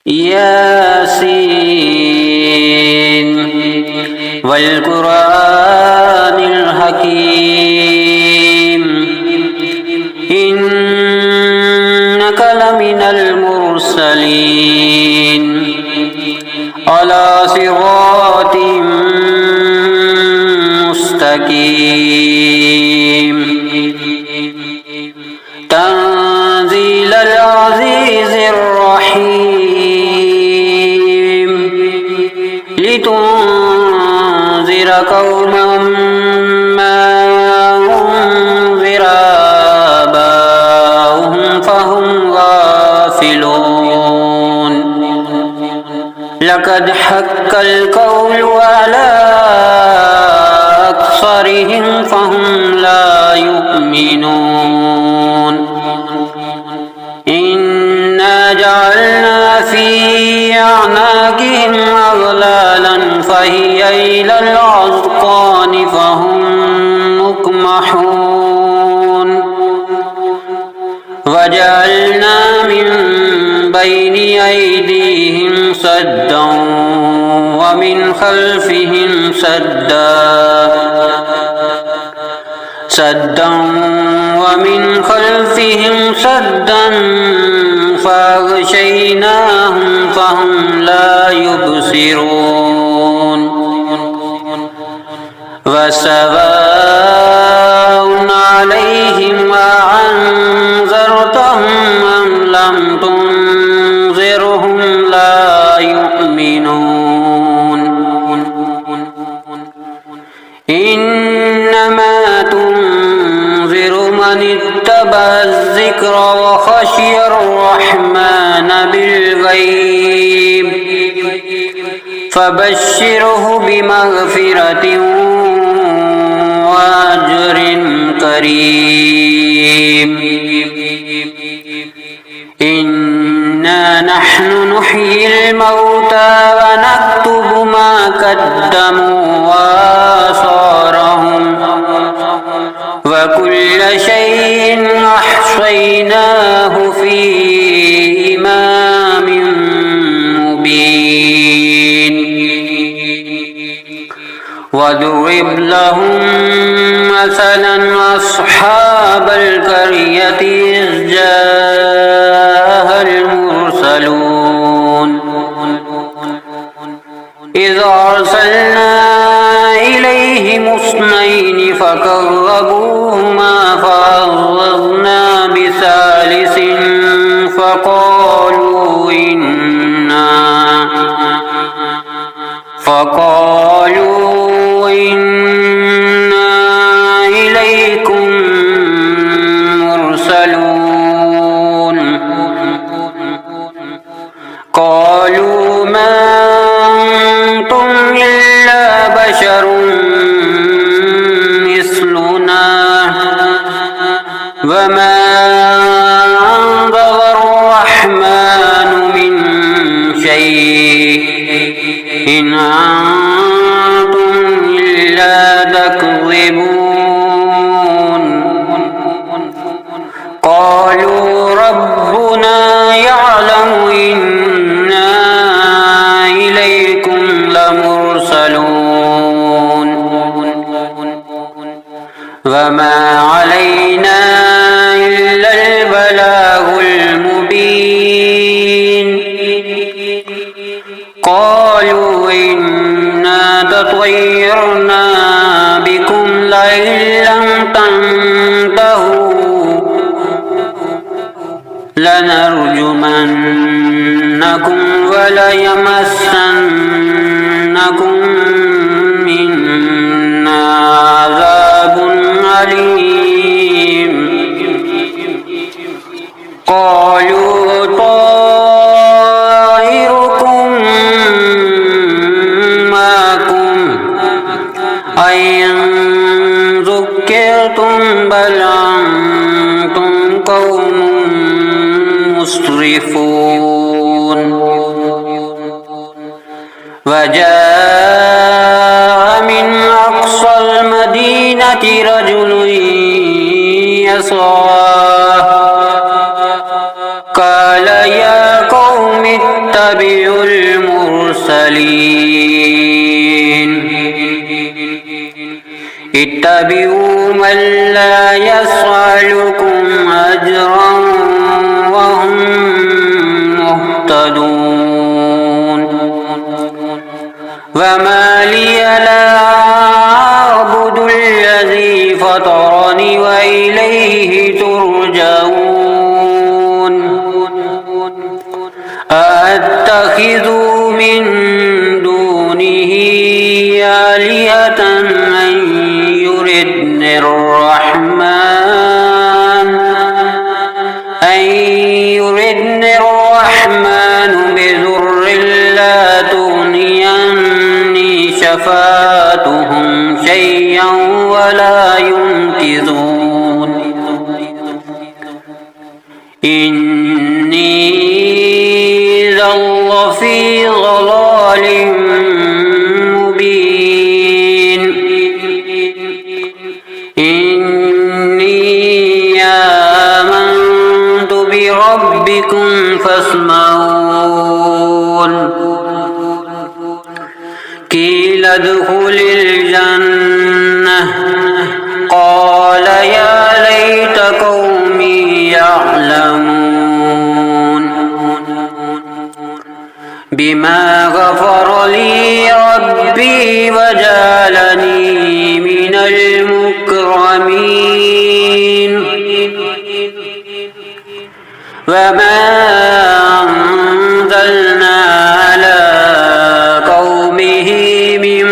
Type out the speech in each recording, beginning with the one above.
ياسين والقرآن الحكيم إنك لمن المرسلين على صراط مستقيم تنزيل العزيز الرحيم لتنذر قوما ما أنذر آباؤهم فهم غافلون لقد حق القول على أكثرهم فهم لا يؤمنون إنا جعلنا في أعناقهم أغلالا فهي إلى الأذقان فهم مقمحون وجعلنا من بين أيديهم سدا ومن خلفهم سدا ومن خلفهم سدا فأغشيناهم فهم لا يبصرون وسواء عليهم أأنذرتهم أم لم تنذرهم لا يؤمنون إنما تنذر من اتبع الذكر وخشي الرحمن بالغيب فبشره بمغفرة وأجر كريم إنا نحن نحيي الموتى ونكتب ما قدموا وآثارهم وكل شيء أحصيناه في إمام مبين واضرب لهم مثلا أصحاب القرية إذ جاءها المرسلون إذ أرسلنا إليهم اثنين فكذبوهما فعززنا بثالث فقالوا إنا إليكم مرسلون قالوا ما أنتم إلا بشر مثلنا وما أنزل الرحمن من شيء إن أنتم إلا تكذبون قالوا ربنا يعلم إنا إليكم لمرسلون وما علينا إلا البلاغ المبين قالوا إنا تطيرنا بكم لئن لم تنتهوا لنرجمنكم وليمسنكم منا عذاب أليم قالوا طائركم معكم أئن ذكرتم بل أنتم قوم مسرفون وجاء من أقصى المدينة رجل يسعى قال يا قوم اتبعون اتبعوا من لا يسألكم أجرا وهم مهتدون وما لي لا أعبد الذي فطرني وإليه ترجعون أأتخذ من دونه آلهة من يردني الرحمن بضر لا تغني عني شفاعتهم شيئا ولا ينقذون إني إذا لفي ضلال مبين إني آمنت بربكم فاسمعون قيل ادخل الجنة قال يا ليت قومي يعلمون بما غفر لي ربي وجعلني من المكرمين وما أنزلنا على قومه من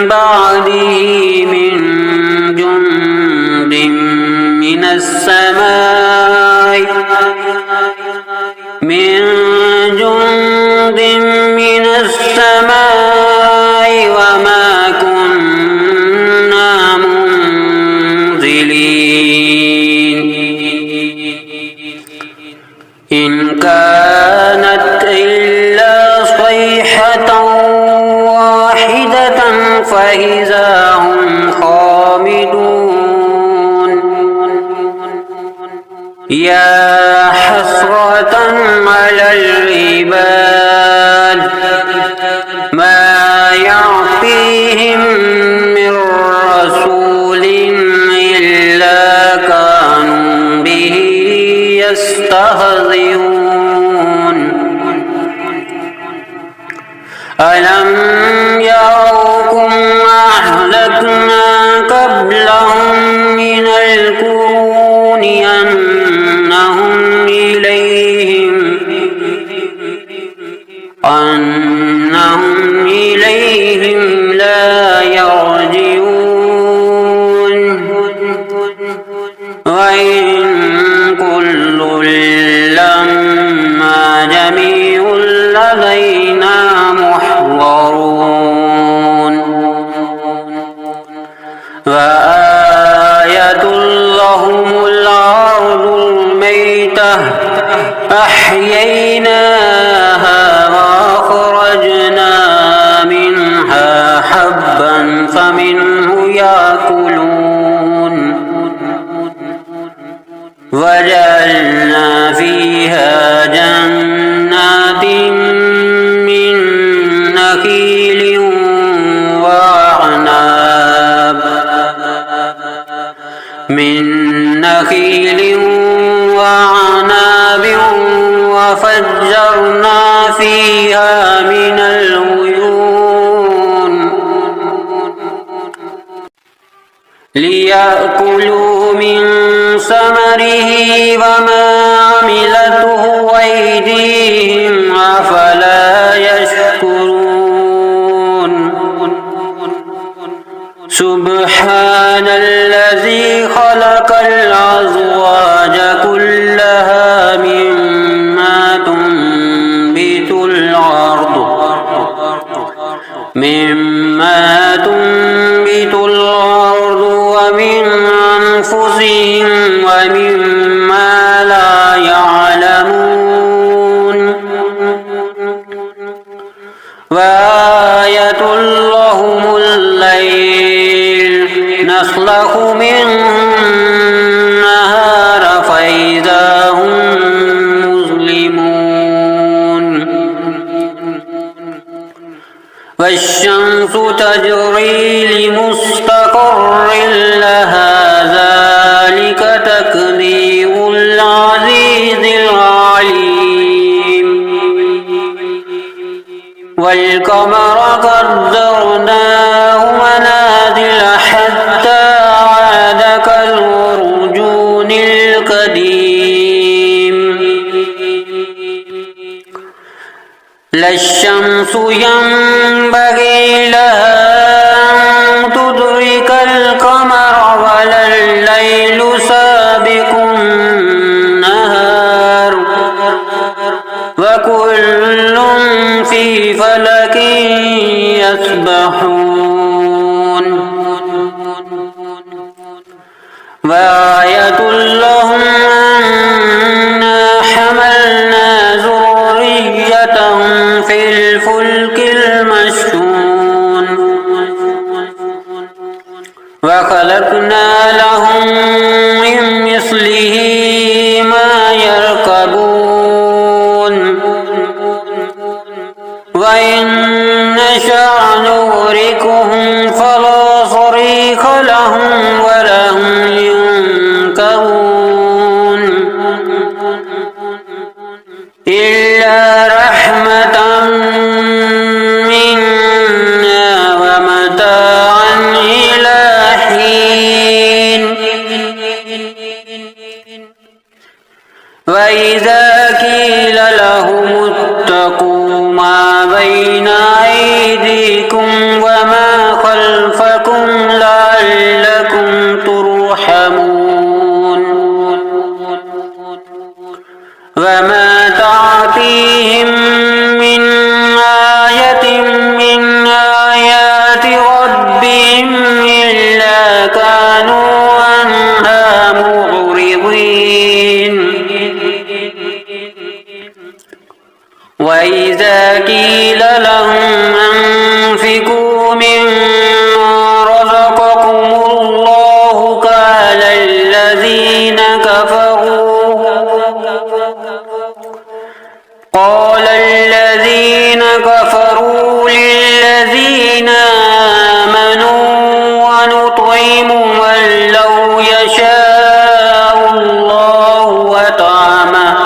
بعده من جند من السماء وما كنا منزلين إن كانت إلا صيحة واحدة فإذا هم خامدون يا حسرة على العباد ما يعطيهم من رسول إلا كانوا به يستهزئون ألم يروا أهلكنا قبلهم من القرون أنهم إليهم لا يرجعون وإن كل لما جميع لدينا محضرون وآية لهم الأرض الميتة أحييناها وأخرجنا منها حبا فمنه يأكلون وجعلنا فيها جنات من نخيل وعناب وفجرنا فيها من العيون ليأكلوا من ثمره وما عملته أيديهم أفلا يشكرون سبحان الذي خلق الأزواج كلها مما تنبت الأرض ومن أنفسهم ومما لا يعلمون وآية لهم الليل نسلخ منه النهار فإذا هم مظلمون والشمس تجري لمستقر لها ذلك تقدير العزيز العليم والقمر قدرناه منازل حتى عاد كالعرجون القديم لا الشمس ينبغي لها أن تدرك القمر ولا الليل سابق النهار وكل في فلك يسبحون وآية لهم أنا حملنا ذريتهم في الفلك المشحون وخلقنا لهم من مثله ما يركبون وإن نشأ نغرقهم فلا صريخ لهم ولا هم ينقذون إلا رحمة منا ومتاعا إلى حين وإذا قيل لهم اتقوا ما بين أيديكم وما خلفكم لعلكم ترحمون وما تعطيهم من آية من آيات ربهم إلا كانوا عنها معرضين وإذا قيل لهم أنفقوا مما رزقكم الله قال الذين كفروا للذين آمنوا ونطعم من لو يشاء الله وطعمه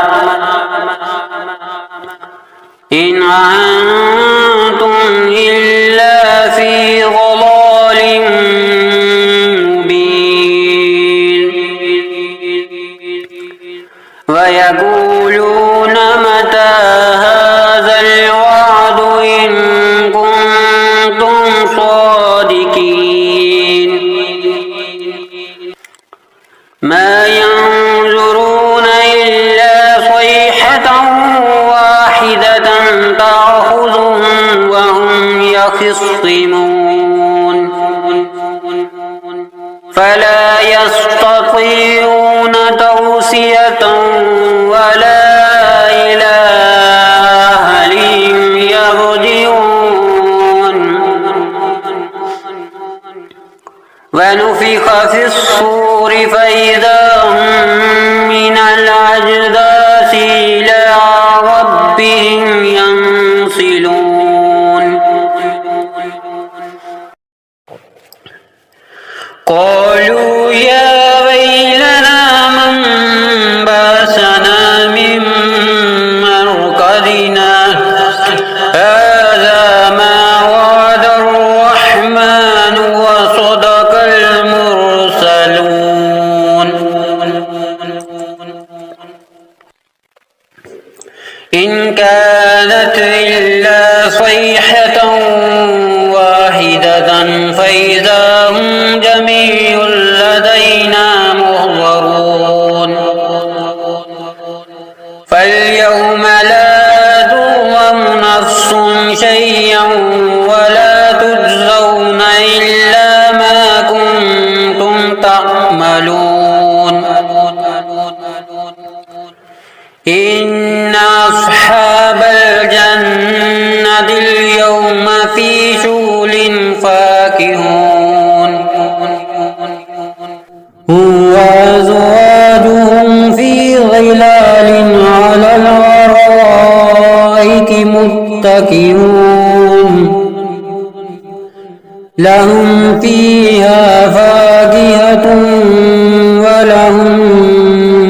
إن أنتم إلا في ضلال مبين ويقولون متى هذا الوعد إن كنتم صادقين ما ينظرون إلا صيحة واحدة تأخذهم وهم يخصمون فلا يستطيعون توصية ولا إلى أهلهم يرجعون ونفخ في الصور فإذا هم من الأجداث إلى ربهم ينسلون قالوا يا ويلنا من بعثنا من مرقدنا هذا ما وعد الرحمن وصدق المرسلون إن كانت إلا صيحة واحدة فإذا هم جميع لدينا محضرون فاليوم لا تظلم نفس شيئا ولا تجزون إلا ما كنتم تعملون إن أصحاب الجنة اليوم في شغل فاكهون وأزواجهم في ظلال على الأرائك متكئون لهم فيها فاكهة ولهم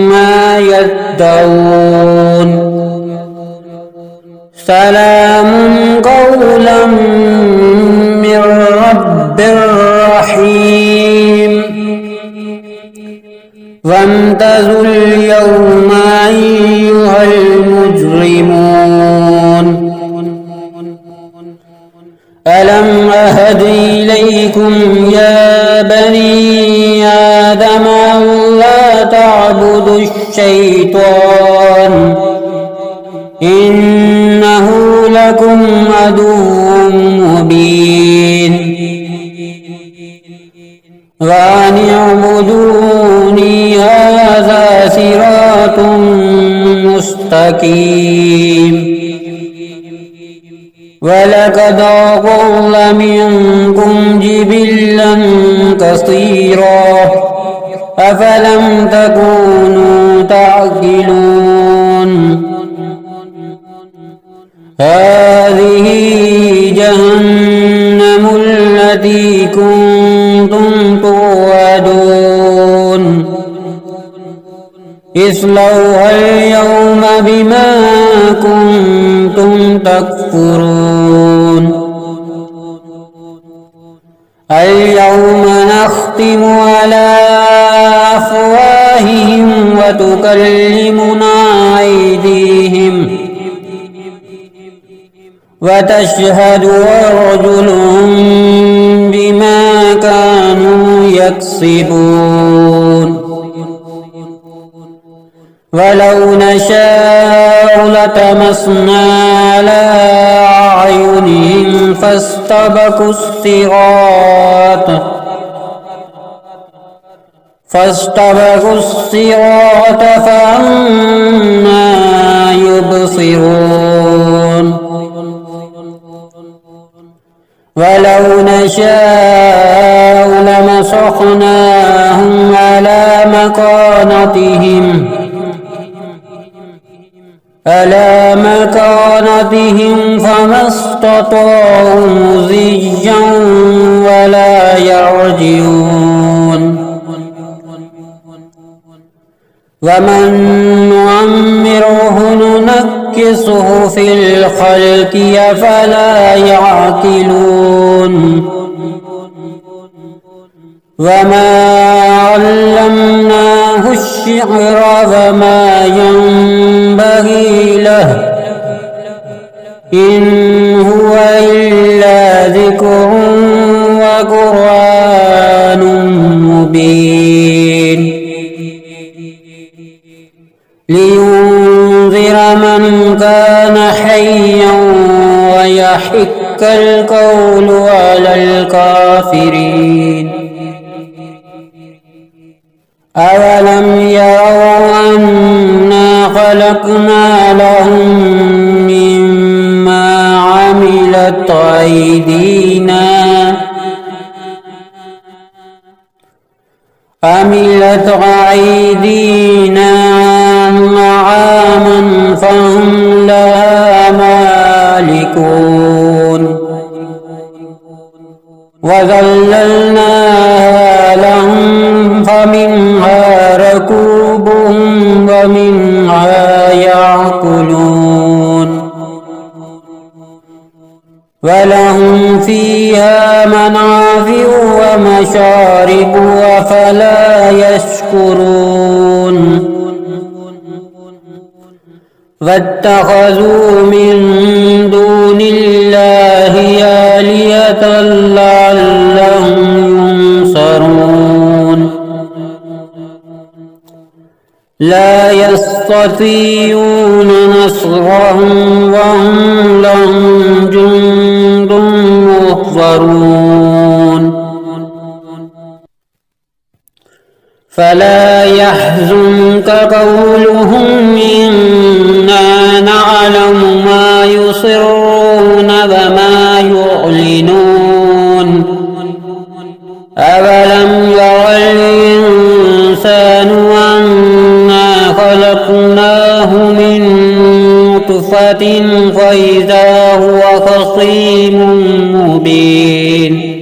ما يدعون سلام قولا من رب رحيم وامتازوا اليوم أيها المجرمون ألم أهد إليكم يا بني آدم ألا تعبدوا الشيطان إنه لكم عدو مبين وأن اعبدوني هذا صراط مستقيم ولقد أضل منكم جبلا كثيرا أفلم تكونوا تعقلون هذه جهنم التي كنتم توعدون اصلوها اليوم بما كنتم تكفرون اليوم نختم على أفواههم وتكلمنا أيديهم وتشهد أرجلهم بما كانوا يكسبون ولو نشاء لطمسنا على أعينهم فاستبقوا الصراط فأنى يبصرون ولو نشاء لمسخناهم على مكانتهم فما استطاعوا مضيا ولا يرجعون ومن نعمره ننكسه في الخلق أفلا يعقلون وما علمناه الشعر وما ينبغي له إن هو إلا ذكر وقرآن مبين لينذر من كان حيا ويحق القول على الكافرين أولم يروا أنا خلقنا لهم مما عملت أيدينا نعاما فهم لها مالكون وذللناها لهم فمنها ركوبهم ومنها يأكلون ولهم فيها منافع ومشارب أفلا يشكرون واتخذوا من دون الله آلهة لعلهم ينصرون لا يستطيعون نصرهم وهم لهم جند محضرون فلا يحزنك قولهم إنا نعلم ما يسرون وما يعلنون أولم ير الإنسان أنا خلقناه من نطفة فإذا هو خصيم مبين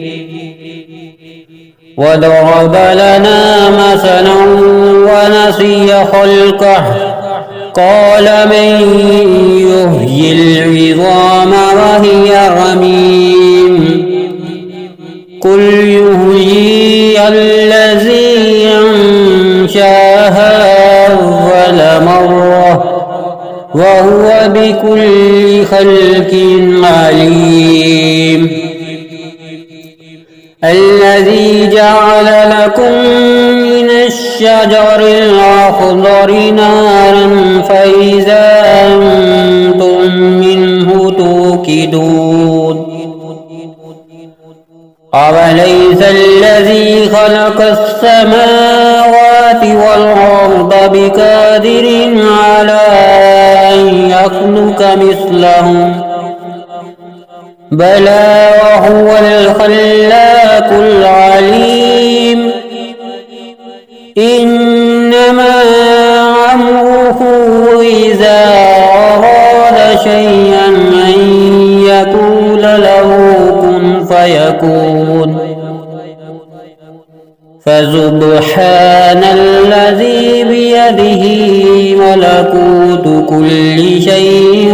وضرب لنا مثلا ونسي خلقه قال من يحيي العظام وهي رميم قل يحييها الذي أنشاها أول مرة وهو بكل خلق عليم الذي جعل لكم من الشجر الأخضر نارا فإذا أنتم منه توقدون أوليس الذي خلق السماوات والأرض بقادر على أن يخلق مثلهم بلى وهو الخلاق العليم إنما أمره إذا أراد شيئا أن يقول له كن فيكون فسبحان الذي بيده ملكوت كل شيء